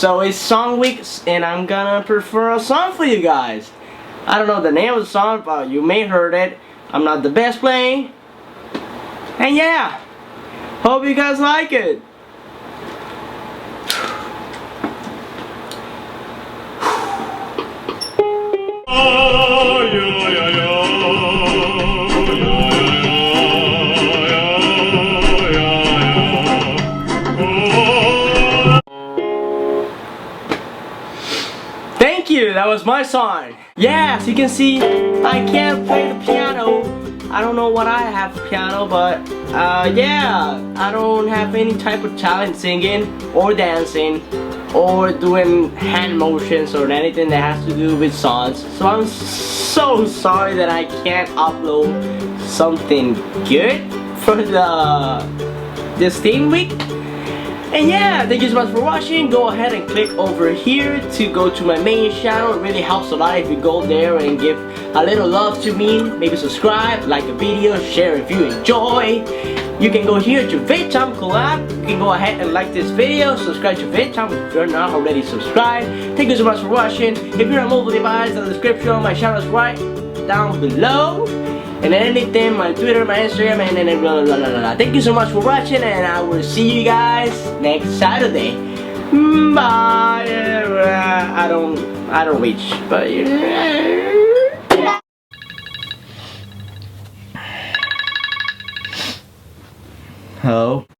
So it's song week, and I'm gonna prefer a song for you guys. I don't know the name of the song, but you may heard it. I'm not the best playing. And yeah, hope you guys like it. Thank you, that was my song. Yeah, as you can see, I can't play the piano. I don't know what I have piano, but yeah, I don't have any type of talent singing or dancing or doing hand motions or anything that has to do with songs. So I'm so sorry that I can't upload something good for this theme week. And yeah, thank you so much for watching. Go ahead and click over here to go to my main channel. It really helps a lot if you go there and give a little love to me. Maybe subscribe, like the video, share if you enjoy. You can go here to VidTime Collab. You can go ahead and like this video, subscribe to VidTime if you're not already subscribed. Thank you so much for watching. If you're on mobile device, the description of my channel is right down below. And then anything, my Twitter, my Instagram, and then blah blah blah blah. Thank you so much for watching, and I will see you guys next Saturday. Bye. I don't reach, but hello.